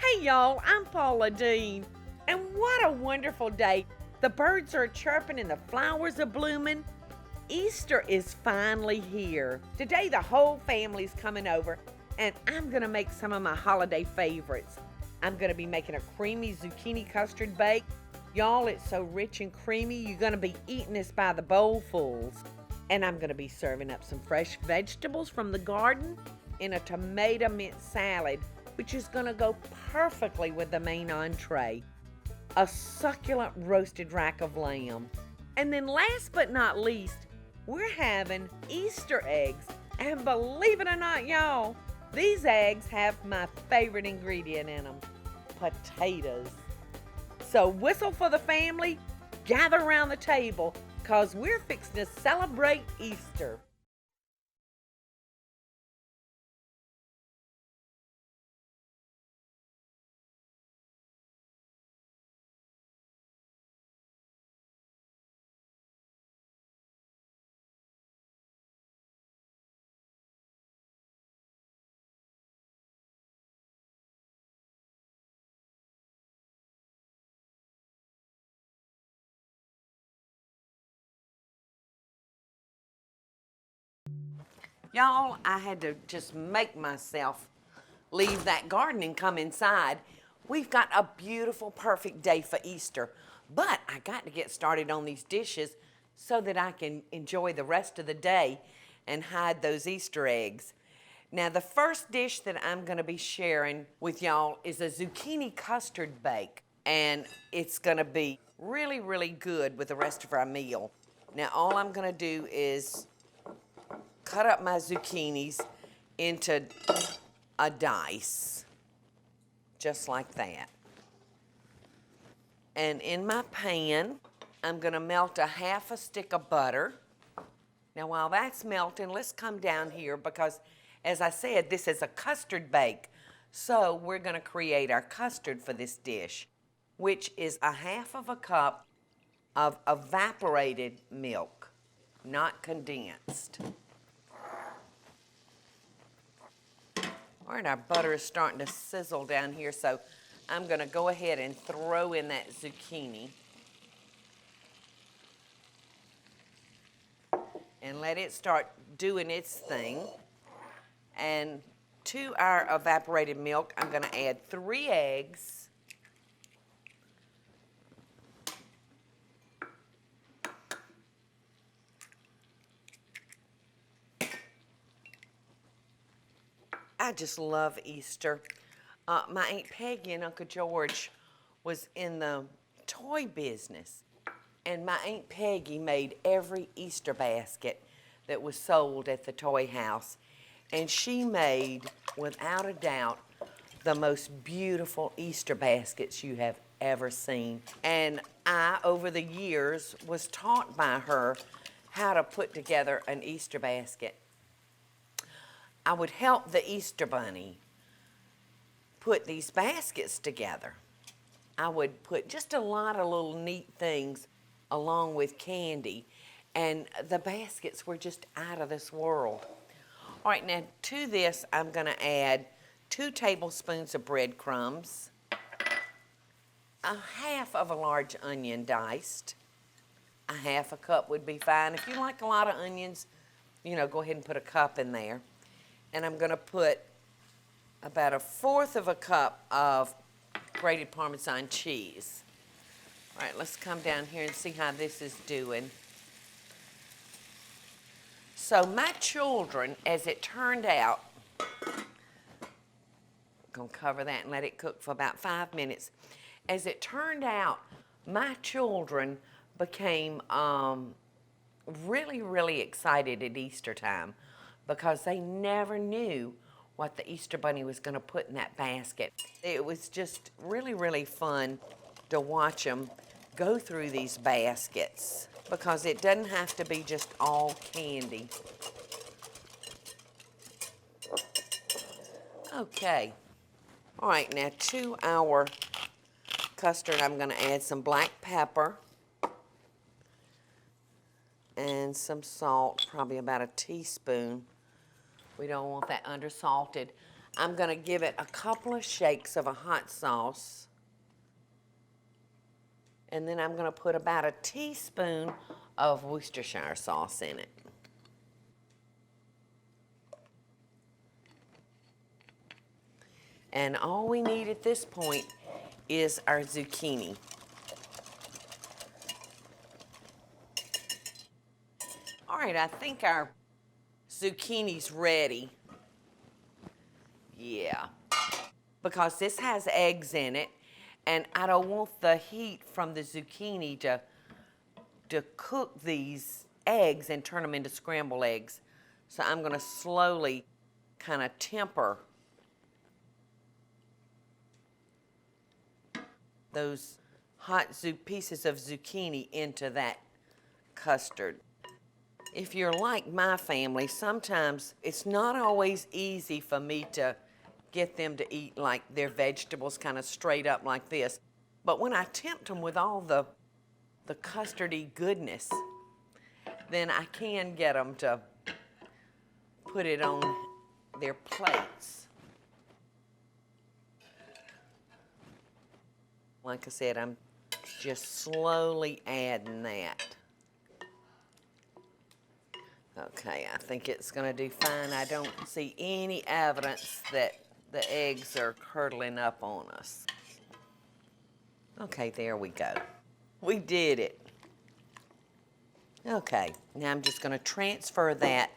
Hey y'all, I'm Paula Deen, and what a wonderful day. The birds are chirping and the flowers are blooming. Easter is finally here. Today the whole family's coming over, and I'm gonna make some of my holiday favorites. I'm gonna be making a creamy zucchini custard bake. Y'all, it's so rich and creamy, you're gonna be eating this by the bowlfuls. And I'm gonna be serving up some fresh vegetables from the garden in a tomato mint salad, which is gonna go perfectly with the main entree. A succulent roasted rack of lamb. And then last but not least, we're having Easter eggs. And believe it or not, y'all, these eggs have my favorite ingredient in them, potatoes. So whistle for the family, gather around the table, because we're fixing to celebrate Easter. Y'all, I had to just make myself leave that garden and come inside. We've got a beautiful, perfect day for Easter, but I got to get started on these dishes so that I can enjoy the rest of the day and hide those Easter eggs. Now, the first dish that I'm gonna be sharing with y'all is a zucchini custard bake, and it's gonna be really, really good with the rest of our meal. Now, all I'm gonna do is cut up my zucchinis into a dice, just like that. And in my pan, I'm gonna melt a half a stick of butter. Now while that's melting, let's come down here because, as I said, this is a custard bake. So we're gonna create our custard for this dish, which is a half of a cup of evaporated milk, not condensed. All right, our butter is starting to sizzle down here, so I'm gonna go ahead and throw in that zucchini and let it start doing its thing. And to our evaporated milk, I'm gonna add 3 eggs. I just love Easter. My Aunt Peggy and Uncle George was in the toy business, and my Aunt Peggy made every Easter basket that was sold at the toy house, and she made, without a doubt, the most beautiful Easter baskets you have ever seen. And I, over the years, was taught by her how to put together an Easter basket. I would help the Easter Bunny put these baskets together. I would put just a lot of little neat things along with candy, and the baskets were just out of this world. All right, now to this, I'm gonna add 2 tablespoons of breadcrumbs, a half of a large onion diced, a half a cup would be fine. If you like a lot of onions, you know, go ahead and put a cup in there. And I'm gonna put about 1/4 of a cup of grated Parmesan cheese. All right, let's come down here and see how this is doing. So my children, as it turned out, I'm gonna cover that and let it cook for about 5 minutes. As it turned out, my children became really, really excited at Easter time because they never knew what the Easter Bunny was gonna put in that basket. It was just really, really fun to watch them go through these baskets because it doesn't have to be just all candy. Okay. All right, now to our custard, I'm gonna add some black pepper and some salt, probably about a teaspoon. We don't want that undersalted. I'm gonna give it a couple of shakes of a hot sauce. And then I'm gonna put about a teaspoon of Worcestershire sauce in it. And all we need at this point is our zucchini. All right, I think our zucchini's ready. Yeah, because this has eggs in it, and I don't want the heat from the zucchini to cook these eggs and turn them into scrambled eggs. So I'm gonna slowly kind of temper those hot pieces of zucchini into that custard. If you're like my family, sometimes it's not always easy for me to get them to eat like their vegetables kind of straight up like this. But when I tempt them with all the custardy goodness, then I can get them to put it on their plates. Like I said, I'm just slowly adding that. Okay, I think it's gonna do fine. I don't see any evidence that the eggs are curdling up on us. Okay, there we go. We did it. Okay, now I'm just gonna transfer that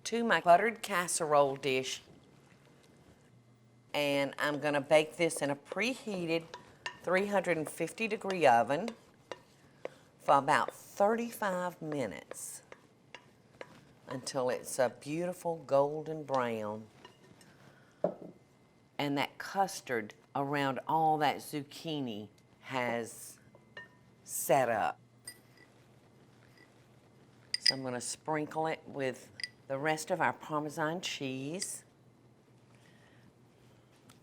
to my buttered casserole dish, and I'm gonna bake this in a preheated 350-degree oven for about 35 minutes until it's a beautiful golden brown. And that custard around all that zucchini has set up. So I'm gonna sprinkle it with the rest of our Parmesan cheese.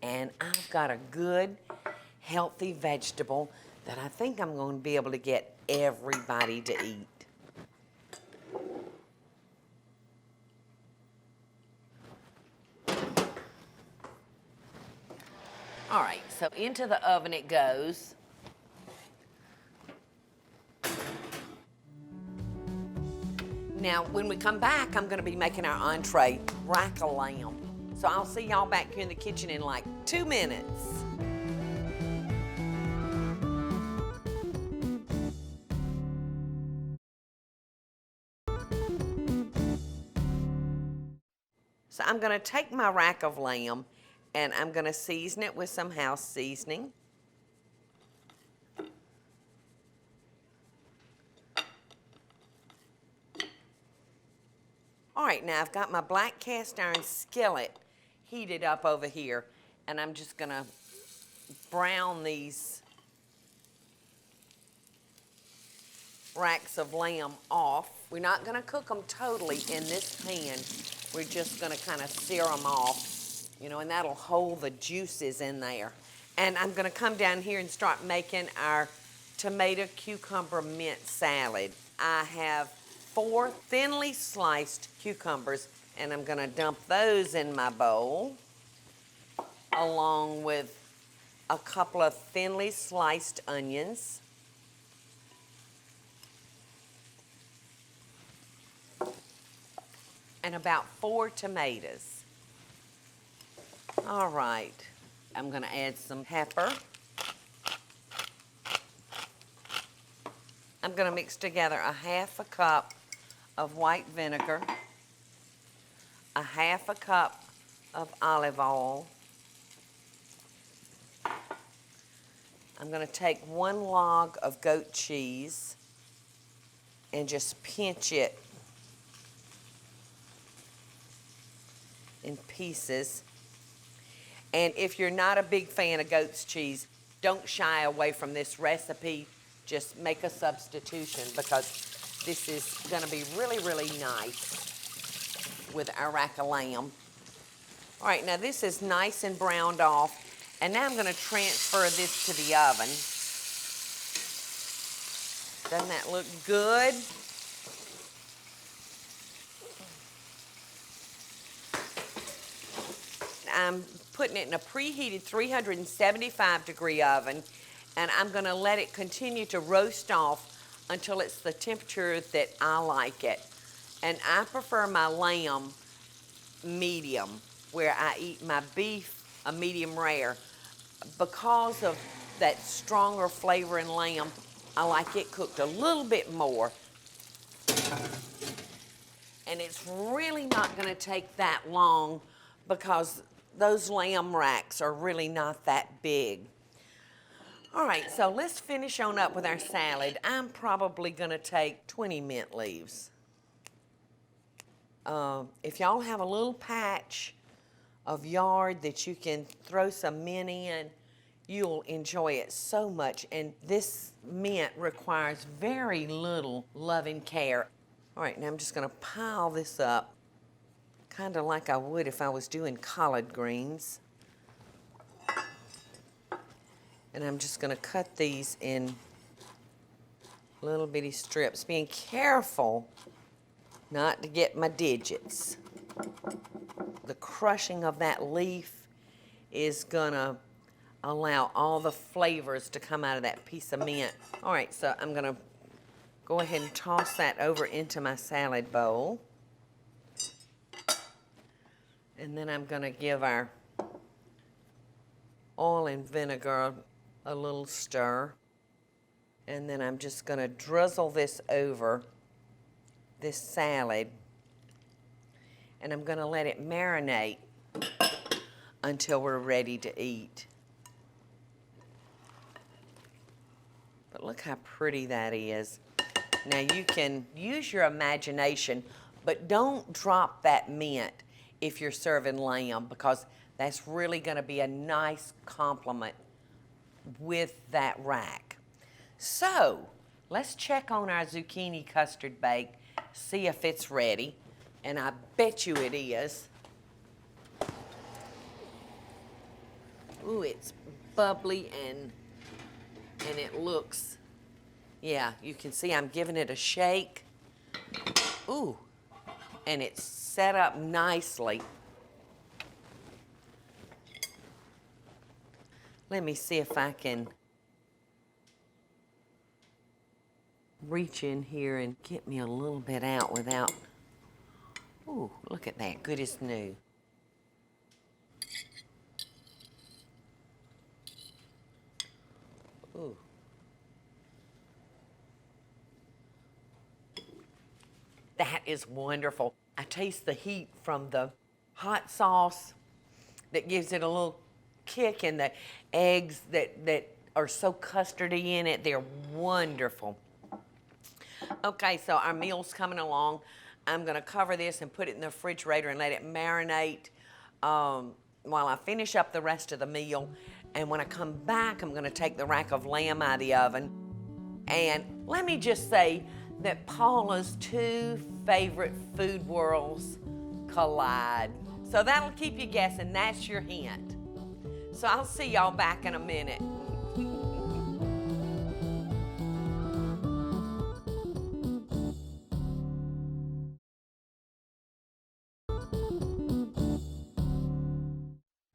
And I've got a good, healthy vegetable that I think I'm going to be able to get everybody to eat. All right, so into the oven it goes. Now, when we come back, I'm gonna be making our entree, rack of lamb. So I'll see y'all back here in the kitchen in like 2 minutes. So I'm gonna take my rack of lamb and I'm gonna season it with some house seasoning. All right, now I've got my black cast iron skillet heated up over here, and I'm just gonna brown these racks of lamb off. We're not gonna cook them totally in this pan. We're just gonna kind of sear them off, you know, and that'll hold the juices in there. And I'm gonna come down here and start making our tomato cucumber mint salad. I have 4 thinly sliced cucumbers, and I'm gonna dump those in my bowl, along with a couple of thinly sliced onions, and about 4 tomatoes. All right, I'm gonna add some pepper. I'm gonna mix together a 1/2 cup of white vinegar, a 1/2 cup of olive oil. I'm gonna take 1 log of goat cheese and just pinch it in pieces. And if you're not a big fan of goat's cheese, don't shy away from this recipe. Just make a substitution, because this is gonna be really, really nice with our rack of lamb. All right, now this is nice and browned off, and now I'm gonna transfer this to the oven. Doesn't that look good? I'm putting it in a preheated 375-degree oven, and I'm gonna let it continue to roast off until it's the temperature that I like it. And I prefer my lamb medium, where I eat my beef a medium rare. Because of that stronger flavor in lamb, I like it cooked a little bit more. And it's really not gonna take that long because those lamb racks are really not that big. All right, so let's finish on up with our salad. I'm probably gonna take 20 mint leaves. If y'all have a little patch of yard that you can throw some mint in, you'll enjoy it so much. And this mint requires very little loving care. All right, now I'm just gonna pile this up, kind of like I would if I was doing collard greens. And I'm just gonna cut these in little bitty strips, being careful not to get my digits. The crushing of that leaf is gonna allow all the flavors to come out of that piece of mint. All right, so I'm gonna go ahead and toss that over into my salad bowl. And then I'm gonna give our oil and vinegar a little stir. And then I'm just gonna drizzle this over this salad. And I'm gonna let it marinate until we're ready to eat. But look how pretty that is. Now you can use your imagination, but don't drop that mint if you're serving lamb, because that's really gonna be a nice complement with that rack. So let's check on our zucchini custard bake, see if it's ready, and I bet you it is. Ooh, it's bubbly and it looks, yeah, you can see I'm giving it a shake. Ooh, and it's set up nicely. Let me see if I can reach in here and get me a little bit out without, ooh, look at that, good as new. Ooh. That is wonderful. I taste the heat from the hot sauce that gives it a little kick, and the eggs that are so custardy in it. They're wonderful. Okay, so our meal's coming along. I'm gonna cover this and put it in the refrigerator and let it marinate while I finish up the rest of the meal. And when I come back, I'm gonna take the rack of lamb out of the oven. And let me just say that Paula's two favorite food worlds collide. So that'll keep you guessing, that's your hint. So I'll see y'all back in a minute.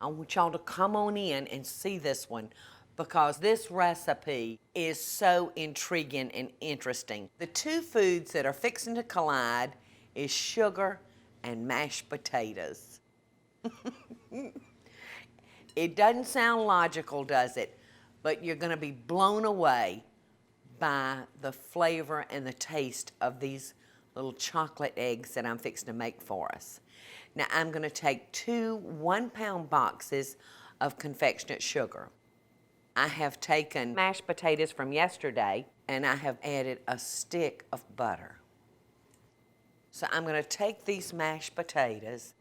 I want y'all to come on in and see this one, because this recipe is so intriguing and interesting. The two foods that are fixing to collide is sugar and mashed potatoes. It doesn't sound logical, does it? But you're gonna be blown away by the flavor and the taste of these little chocolate eggs that I'm fixing to make for us. Now I'm gonna take 2 1-pound boxes of confectionate sugar. I have taken mashed potatoes from yesterday and I have added a stick of butter. So I'm gonna take these mashed potatoes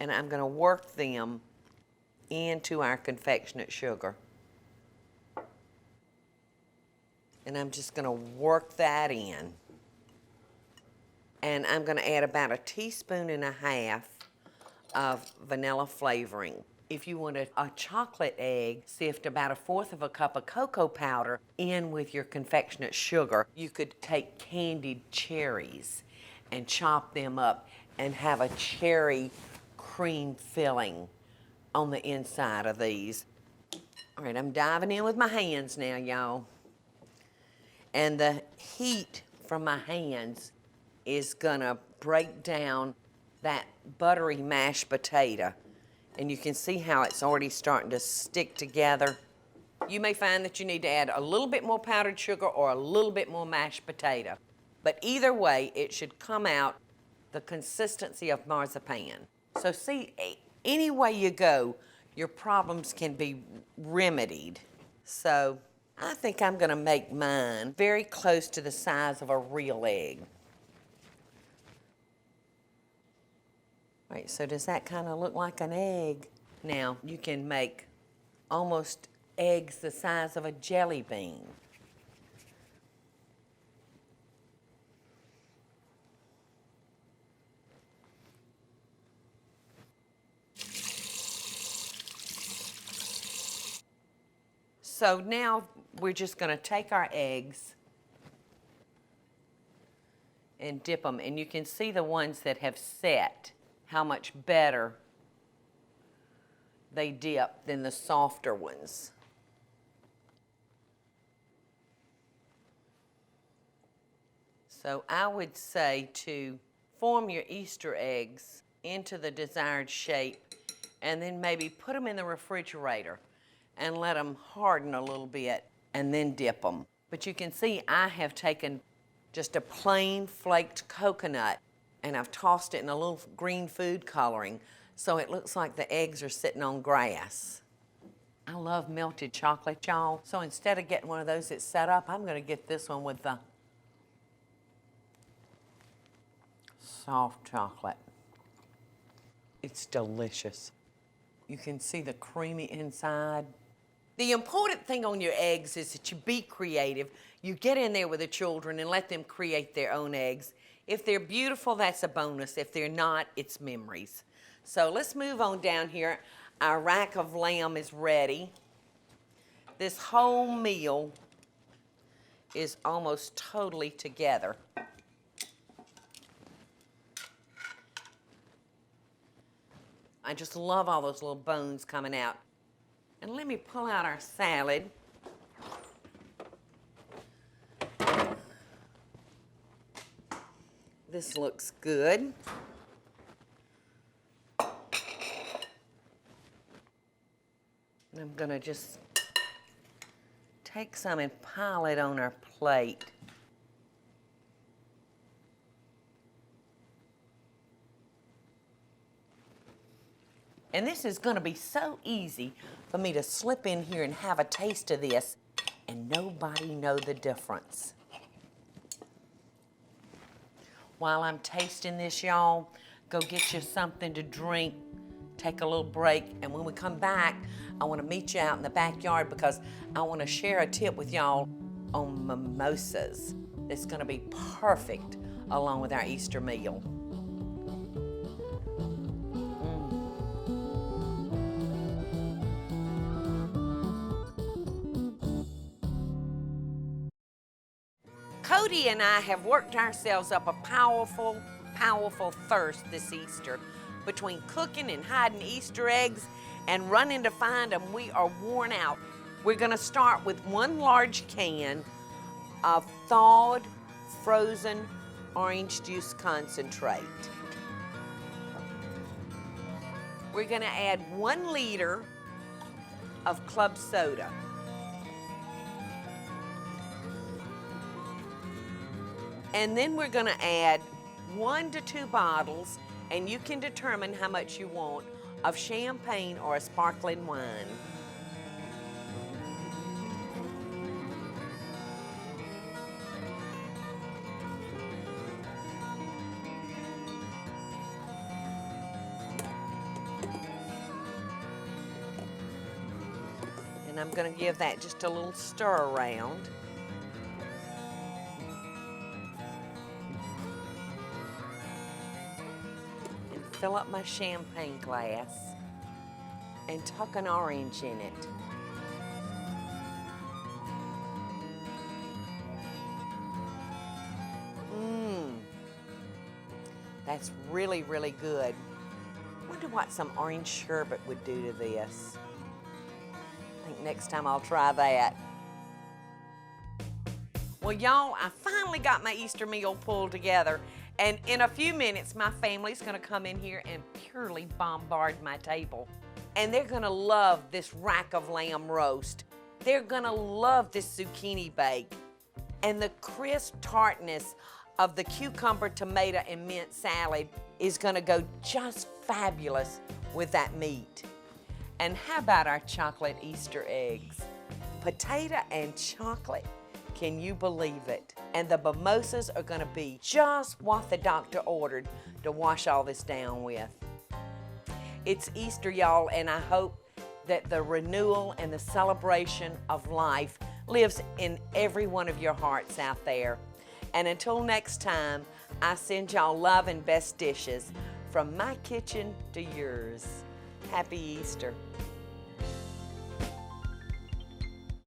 and I'm gonna work them into our confectionate sugar. And I'm just gonna work that in. And I'm gonna add about 1.5 teaspoons of vanilla flavoring. If you want a chocolate egg, sift about 1/4 cup of cocoa powder in with your confectionate sugar. You could take candied cherries and chop them up and have a cherry cream filling on the inside of these. All right, I'm diving in with my hands now, y'all. And the heat from my hands is gonna break down that buttery mashed potato. And you can see how it's already starting to stick together. You may find that you need to add a little bit more powdered sugar or a little bit more mashed potato. But either way, it should come out the consistency of marzipan. So see, any way you go, your problems can be remedied. So I think I'm gonna make mine very close to the size of a real egg. Right, so does that kind of look like an egg? Now, you can make almost eggs the size of a jelly bean. So now we're just gonna take our eggs and dip them, and you can see the ones that have set, how much better they dip than the softer ones. So I would say to form your Easter eggs into the desired shape and then maybe put them in the refrigerator and let them harden a little bit and then dip them. But you can see I have taken just a plain flaked coconut and I've tossed it in a little green food coloring so it looks like the eggs are sitting on grass. I love melted chocolate, y'all. So instead of getting one of those that's set up, I'm gonna get this one with the soft chocolate. It's delicious. You can see the creamy inside. The important thing on your eggs is that you be creative. You get in there with the children and let them create their own eggs. If they're beautiful, that's a bonus. If they're not, it's memories. So let's move on down here. Our rack of lamb is ready. This whole meal is almost totally together. I just love all those little bones coming out. And let me pull out our salad. This looks good. And I'm gonna just take some and pile it on our plate. And this is gonna be so easy for me to slip in here and have a taste of this and nobody know the difference. While I'm tasting this, y'all, go get you something to drink, take a little break, and when we come back, I wanna meet you out in the backyard because I wanna share a tip with y'all on mimosas. It's gonna be perfect along with our Easter meal. Cody and I have worked ourselves up a powerful, powerful thirst this Easter. Between cooking and hiding Easter eggs and running to find them, we are worn out. We're gonna start with one large can of thawed, frozen orange juice concentrate. We're gonna add 1 liter of club soda. And then we're gonna add 1 to 2 bottles, and you can determine how much you want, of champagne or a sparkling wine. And I'm gonna give that just a little stir around. Fill up my champagne glass and tuck an orange in it. That's really, really good. Wonder what some orange sherbet would do to this. I think next time I'll try that. Well, y'all, I finally got my Easter meal pulled together, and in a few minutes, my family's gonna come in here and purely bombard my table. And they're gonna love this rack of lamb roast. They're gonna love this zucchini bake. And the crisp tartness of the cucumber, tomato, and mint salad is gonna go just fabulous with that meat. And how about our chocolate Easter eggs? Potato and chocolate. Can you believe it? And the mimosas are gonna be just what the doctor ordered to wash all this down with. It's Easter, y'all, and I hope that the renewal and the celebration of life lives in every one of your hearts out there. And until next time, I send y'all love and best dishes from my kitchen to yours. Happy Easter.